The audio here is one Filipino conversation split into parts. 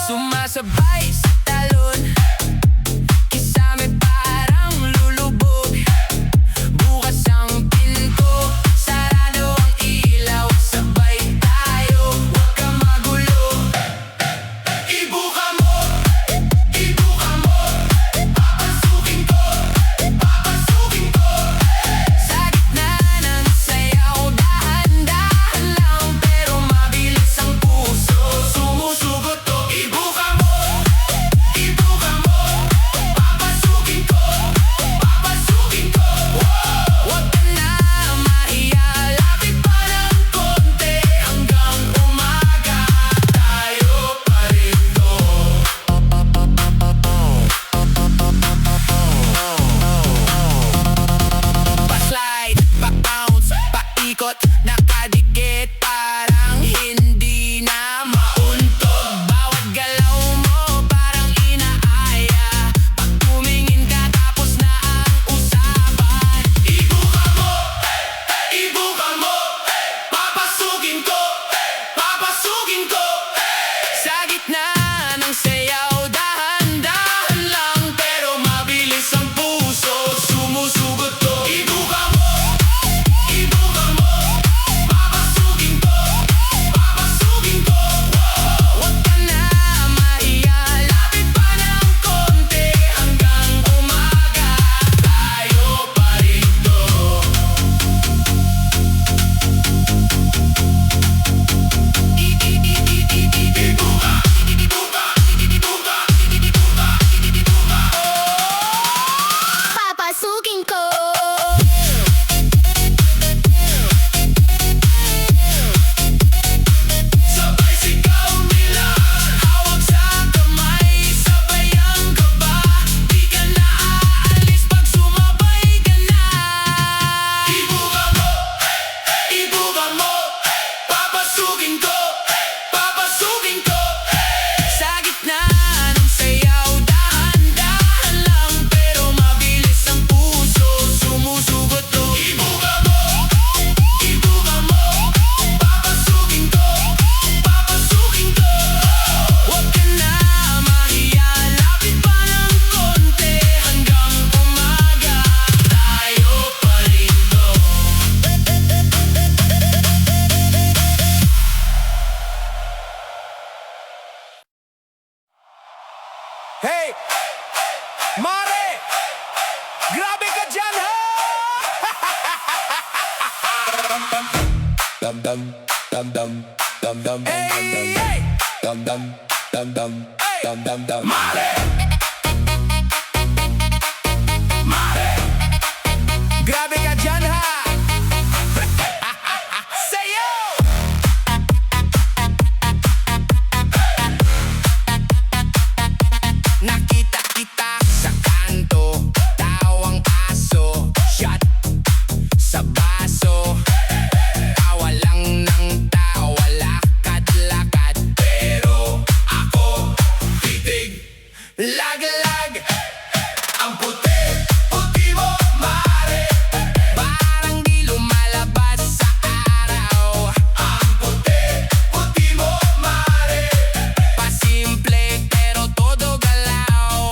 Sumasabay sa talon, kisame parang lulubog. Bukas ang pinto, sarado ang ilaw. Sabay tayo, huwag kang magulo. Ibuka mo, papasukin ko, papasukin ko. Sa gitna ng sayaw, dahan-dahan lang, pero mabilis ang puso. Sumusugot to. Ibuka mo, papasukin ko, papasukin ko. Huwag ka na mahiya, lapit pa ng konti, hanggang umaga tayo pa rito. Pa-slide, pa-bounce, paikot, nakadikit, parang hindi na mauntog. Bawat galaw mo parang inaaya, pag tumingin ka tapos na ang usapan. Ibuka mo, papasukin ko, papasukin ko. Sa gitna ng sayaw, dahan-dahan lang, pero mabilis ang puso. Sumusugot to. Ibuka mo, papasukin ko, papasukin ko. Huwag ka na mahiya, lapit pa ng konti, hanggang umaga tayo pa rito. Papasukin ko. Sabay sigaw nila, hawak sa kamay, sabay ang kaba. Di ka na aalis pag sumabay ka na. Ibuka mo, papasukin ko, papasukin ko. Sa gitna ng sayaw, dahan-dahan lang, pero mabilis ang puso. Sumusugot to. Ibuka mo, papasukin ko, papasukin ko. Huwag ka na mahiya, lapit pa ng konti, hanggang umaga tayo pa rito. Hey! Mare! Grabe ka dyan, ha? Dum dum dum dum dum dum Hey! Hey! dum dum dum dum dum dum dum. Grabe ka dyan, ha? Sayo! Nakita kita sa kanto, tawang aso, shot sa baso. Tawa lang ng tawa, lakad-lakad, pero ako titig, lag-lag. Ang puti mo, mare, parang di lumalabas sa araw. Ang puti mo, mare, pasimple pero todo galaw.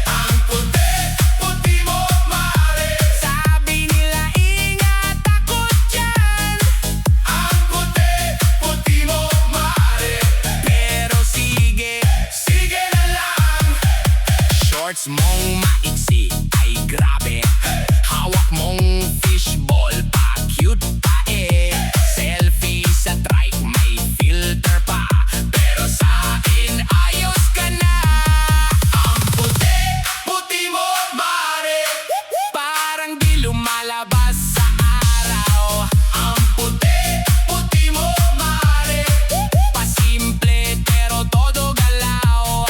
Ang puti mo, mare, sabi nila ingat ako dyan. Ang puti mo, mare, pero sige na lang. Shorts mong maiksi ay grabe, hawak mong fishball pa, cute pa eh. Selfie sa trike may filter pa, pero sa akin ayos ka na. Ang puti mo, mare, parang di lumalabas sa araw. Ang puti mo, mare, pasimple pero todo galaw.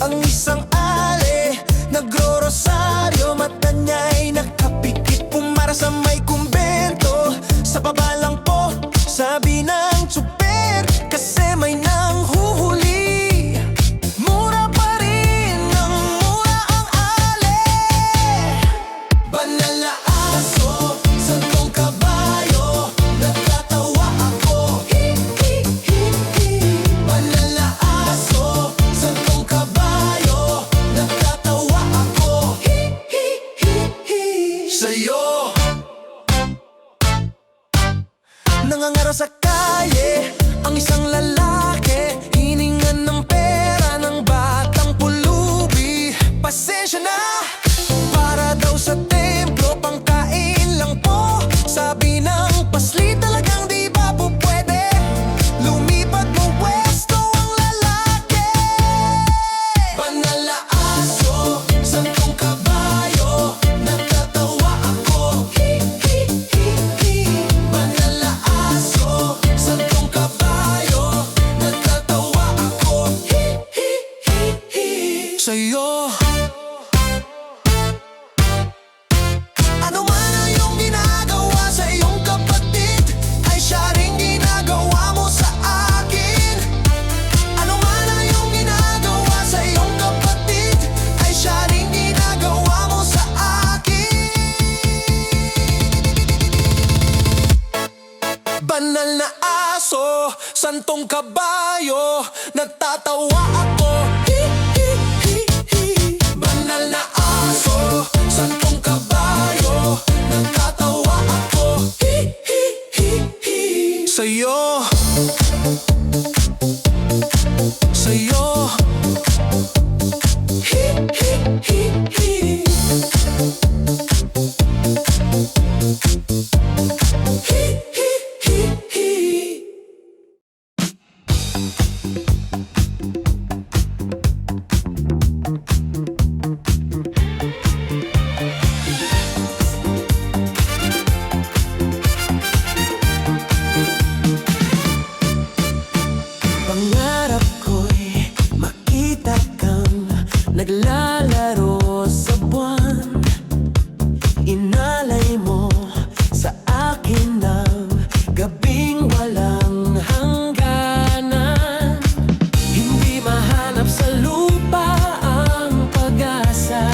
Ang isang ale, nagro-rosaryo, mata niya'y nakapikit, pumara sa may kumbento. Sa baba lang po, sabi ng tsuper, kasi may nanghuhuli. Mura pa rin ng mura ang ale. Banal na aso, santong kabayo, natatawa ako. Hi, hi, hi, hi. Banal na aso, santong kabayo, natatawa ako. Hi, hi, hi, hi. Sa'yo nangangaro sa kalye ang isang lalaki, hiningan ng pera ng batang pulubi. Pasensya na, para daw sa templo, pangkain lang po. Sabi ng pasli, talagang di ba po pwede? Lumipat mo pwesto ang lalaki. Banal na aso, santong kabayo, natatawa ako. Hi, hi, hi, hi. Banal na aso, santong kabayo, natatawa ako. Hi, hi, hi, hi. Sa'yo ano man ang iyong ginagawa sa iyong kapatid, ay siya ring ginagawa mo sa akin. Ano man ang iyong ginagawa sa iyong kapatid, ay siya ring ginagawa mo sa akin. Banal na aso, santong kabayo, natatawa ako. Hi, hi, hi, hi. Banal na aso, santong kabayo, natatawa ako. Hi, hi, hi, hi. Sa'yo, sa'yo. Hi, hi, hi, hi. Hi, hi, hi, hi. Pangarap ko'y makita kang naglalaro sa buwan. Inalay mo sa akin ng gabing walang hangganan. Hindi mahanap sa lupa ang pag-asa.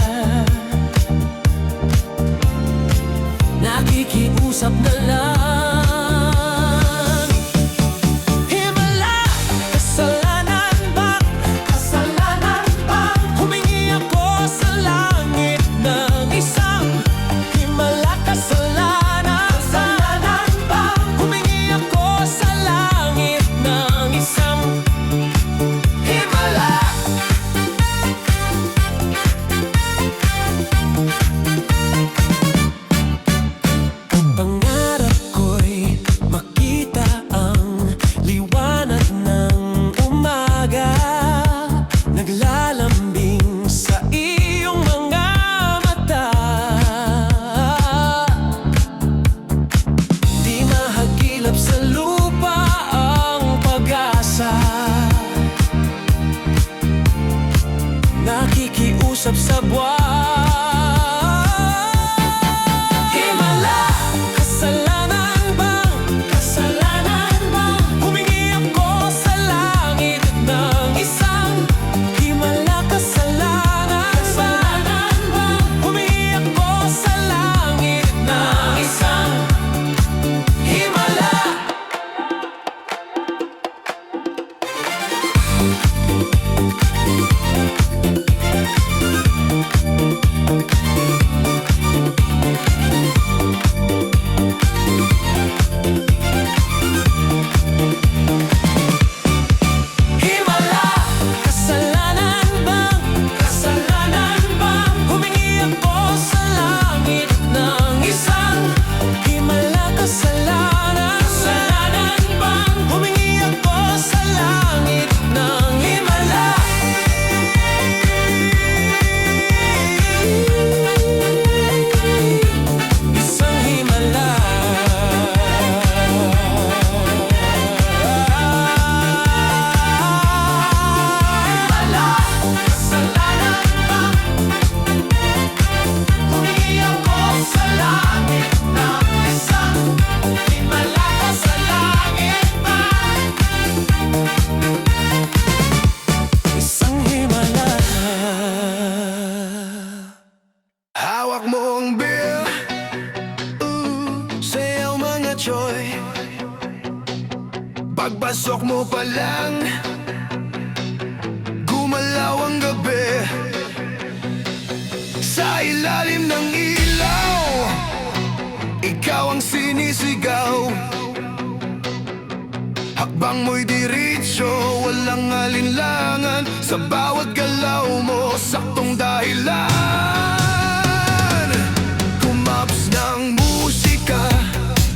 Nakikiusap na lang. Himala, kasalanan ba? Kasalanan ba? Humingi ako sa langit ng isang himala, kasalanan. Kasalanan ba? Humingi ako sa langit ng isang himala. Pangarap ko'y makita ang liwanag ng umaga, naglalambing sa iyong mga mata. Di mahagilap sa lupa ang pag-asa. Nakikiusap sa buwan. Himala, kasalanan ba? Kasalanan ba? Humingi ako sa langit ng isang himala, kasalanan ba? Kasalanan ba? Humingi ako sa langit ng isang himala. Hawak mo pa lang, gumalaw ang gabi. Sa ilalim ng ilaw, ikaw ang sinisigaw. Hakbang mo'y diretso, walang alinlangan. Sa bawat galaw mo, saktong dahilan. Kumaps ng musika,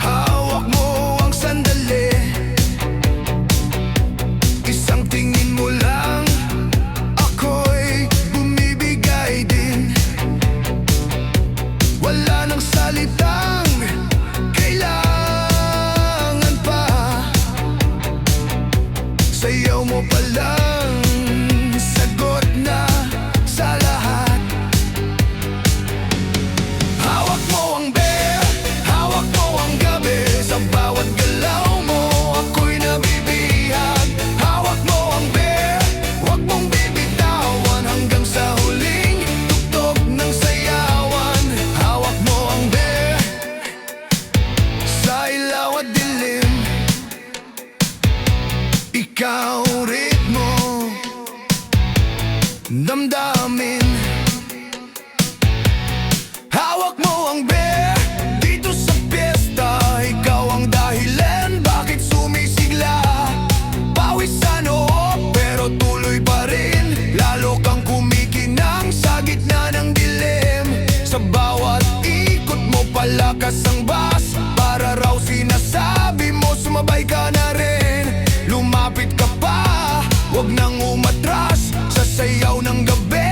hawak mo ang sandali. Isang tingin mo lang, ako'y bumibigay din. Wala nang salitang kailangan pa. Sayaw mo pa lang, sagot na sa lahat. Hawak mo ang bear, hawak mo ang gabi. Sa bawat galaw mo, ako'y nabibihag. Hawak mo ang bear, huwag mong bibitawan. Hanggang sa huling tugtog ng sayawan. Hawak mo ang bear, sa ilaw at dilim, ikaw ritmo, damdamin. Hawak mo ang bear, dito sa piyesta. Ikaw ang dahilan, bakit sumisigla. Pawis sa noo, pero tuloy pa rin. Lalo kang kumikinang sa gitna ng dilim. Sa bawat ikot mo, palakas ang bas. Para raw sinasabi mo, sumabay ka na rin. Lumapit ka pa, wag nang umatras. Sa sayaw ng gabi,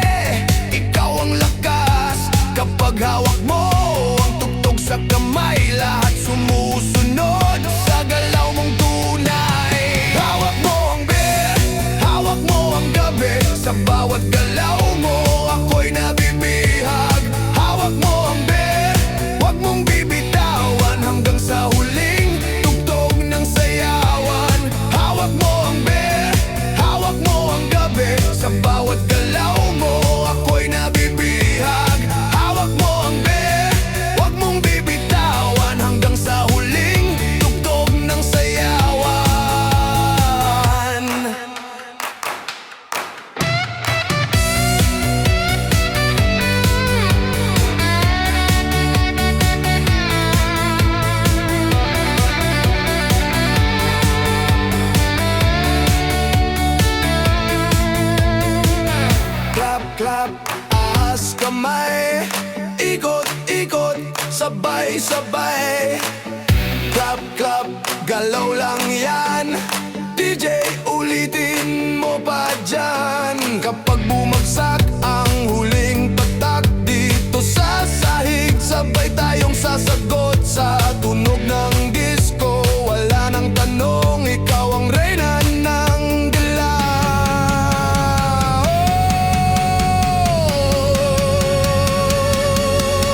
ikaw ang lakas. Kapag hawak mo ang tugtog sa kamay, lahat sumusunod sa galaw mong tunay. Hawak mo ang bear, hawak mo ang gabi. Sa bawat galaw mo, ako'y nabibihag. Hawak mo ang bear, wag mong bibitawan. Hanggang sa huling tugtog ng sayawan. Hawak mo ang bear, hawak mo ang gabi. Sa bawat galaw mo, ako'y nabibihag. Hawak mo ang bear, wag mong bibitawan. Hanggang sa huling tugtog ng sayawan. Clap, clap, ahas kamay. Ikot, ikot, sabay, sabay. Clap, clap, galaw lang yan. DJ, ulitin mo pa dyan. Kapag bumagsak ang huling patak dito sa sahig, sabay tayong sasagot sa tunog ng disco. Wala nang tanong, ikaw ang reyna ng dilaw.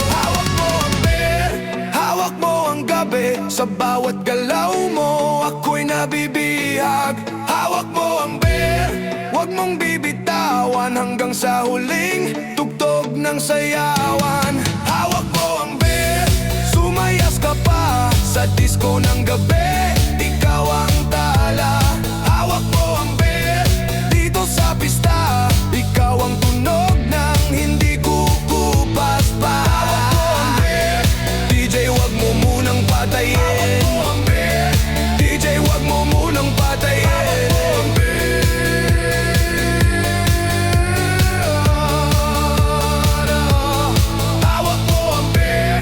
Hawak mo ang bear, hawak mo ang gabi. Sa bawat galaw mo, ako'y nabibihag. Hawak mo ang bear, wag mong bibitawan. Hanggang sa huling tugtog ng sayawan. Hawak mo ang bear, sumayas ka pa sa disco ng gabi. Ikaw ang tala. Hawak mo ang bear, dito sa pista. Ikaw ang tunog ng hindi kukupas pa. Hawak mo ang bear, DJ, wag mo munang patayin. Hawak mo ang bear, DJ, wag mo munang patayin. Hawak mo ang bear, hawak mo ang bear.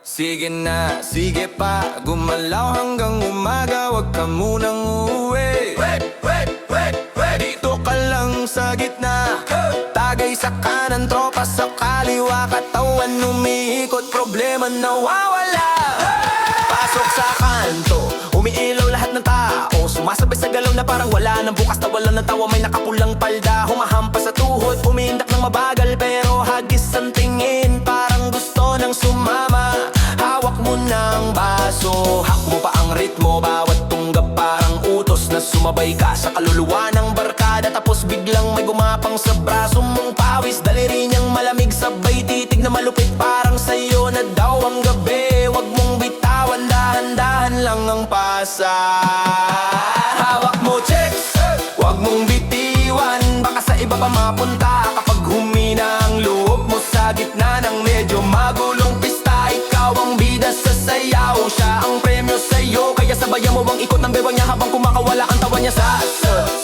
Sige na, sige pa, gumalaw hanggang umaga. Wag ka munang uuwi. Dito ka lang sa gitna, tagay sa kanan, tropa sa kaliwa. Katawan umiikot, problema nawawala. Pasok sa kanto, umiilaw lahat ng tao. Sumasabay sa galaw na parang wala nang bukas, na wala ng tawa. May nakapulang palda, humahampas sa tuhod. Umiindak ng mabagal pero hagis ang tingin. Parang gusto nang sumama. Hawak mo ng baso, hak mo pa ang ritmo. Bawat tunggap parang utos na sumabay ka sa kaluluwa ng barkada. Tapos biglang may gumapang sa braso mong pawis. Daliri niyang malamig, sabay titig na malupit. Parang sa'yo na daw ang gabi. Wag mong bitawan, dahan-dahan lang ang pag-asa. Hawak mo chicks, huwag mong bitiwan, baka sa iba pa mapunta. Kapag humina ang loob mo sa gitna ng medyo magulong pista, ikaw ang bida sa sayaw, siya ang premyo sa'yo. Kaya sabayan mo ang ikot ng bewang niya habang kumakawala ang tawa niya sa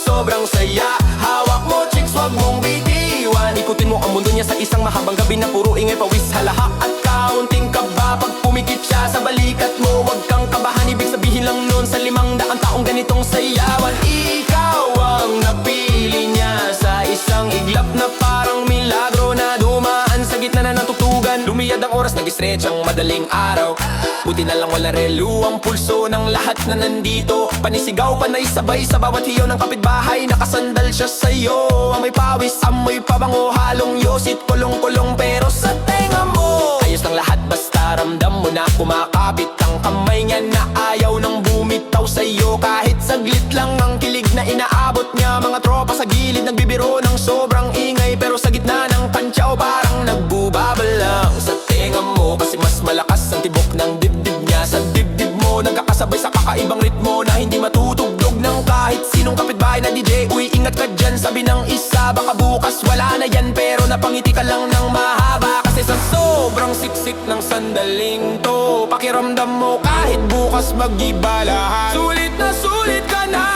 sobrang saya. Hawak mo chicks, huwag mong bitiwan, ikutin mo ang mundo niya sa isang mahabang gabi na puro ingay, pawis, halahak at kaunting kaba. Pag pumikit siya sa balikat mo, huwag kang kabahan, ibig sabihin lang nun sa 500 taong ganitong sayawan. Ikaw ang napili niya sa isang iglap na parang milagro na dumaan sa gitna na ng tugtugan. Lumiyad ang oras, nag-stretch ang madaling araw, buti na lang wala relo ang pulso ng lahat na nandito. Panisigaw, panay sabay sa bawat hiyaw ng kapitbahay, nakasandal siya sa'yo. Amoy pawis, amoy pabango, halong yosit, kulong-kulong pero sa tenga mo ayos ng lahat, basta ramdam mo na kumakapit ang kamay niya na ayaw nang bumitaw sa'yo. Kahit saglit lang ang kilig na inaabot niya, mga tropa sa gilid nagbibiro ng sobrang ingay, pero sa gitna ng kantsaw parang nagbubabal lang sa tenga mo. Kasi mas malakas ang tibok ng dibdib niya sa dibdib mo, nagkakasabay sa kakaibang ritmo na hindi matutugtog ng kahit sinong kapitbahay na DJ. Uy, ingat ka dyan, sabi ng isa, baka bukas wala na yan, pero napangiti ka lang ng mahaba. Kasi sa sobrang siksik ng sandaling to, pakiramdam mo kahit bukas mag-iba lahat, sulit na sulit ka na.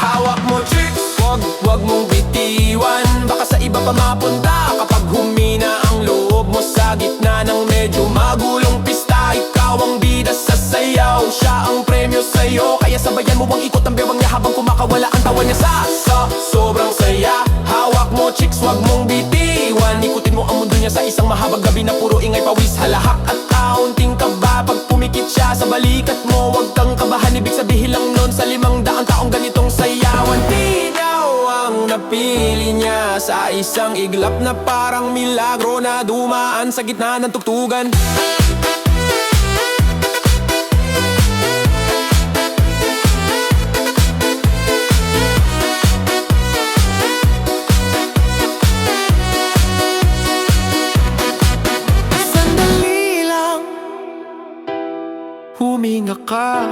Hawak mo chicks, wag mong bitiwan, baka sa iba pa mapunta. Kapag humina ang loob mo sa gitna ng medyo magulong pista, ikaw ang bida sa sayaw, siya ang premyo sa'yo. Kaya sabayan mo ang ikot ng bewang niya habang kumakawala ang tawa niya sa sobrang saya. Hawak mo chicks, wag mong bitiwan, ikutin mo ang mundo niya sa isang mahabang gabi na puro ingay, pawis, halahak at kaunting kaba. Pag pumikit siya sa balikat mo, huwag kang kabahan, ibig sabihin lang nun sa 500 taong ganitong sayawan. Ikaw ang napili niya sa isang iglap na parang milagro na dumaan sa gitna ng tugtugan. Huminga ka,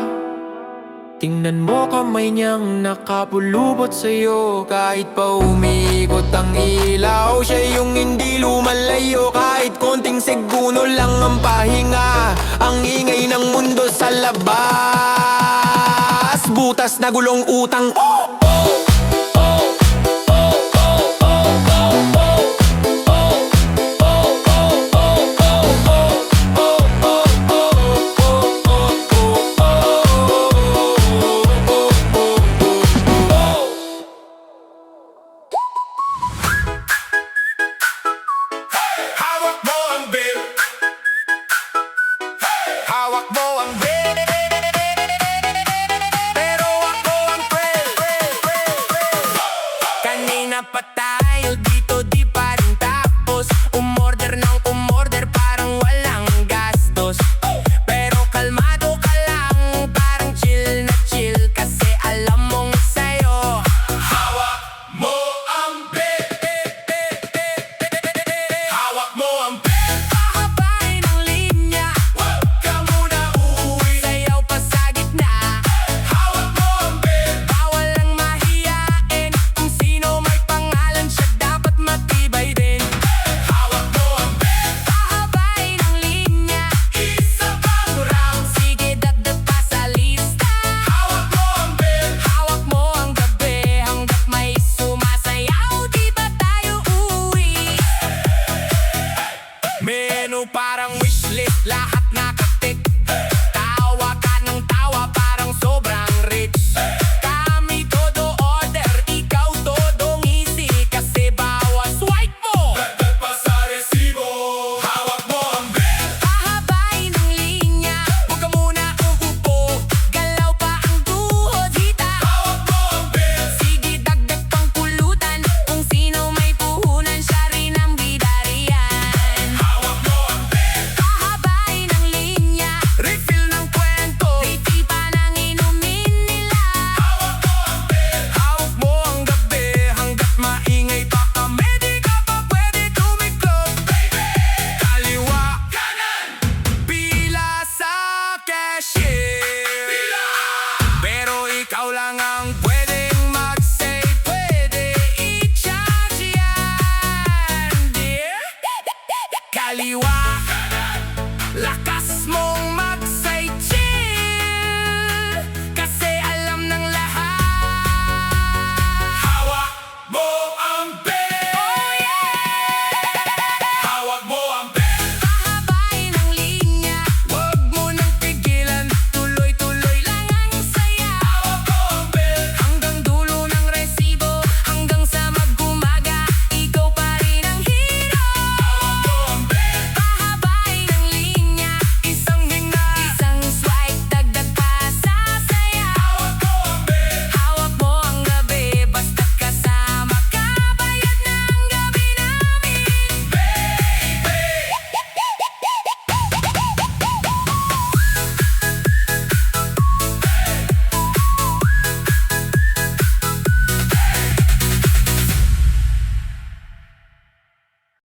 tingnan mo kamay niyang nakapulubot sa'yo. Kahit pa umiikot ang ilaw, siya yung hindi lumalayo. Kahit konting segundo lang ang pahinga, ang ingay ng mundo sa labas, butas na gulong utang. Hawak mo ang beer, hawak mo ang beer.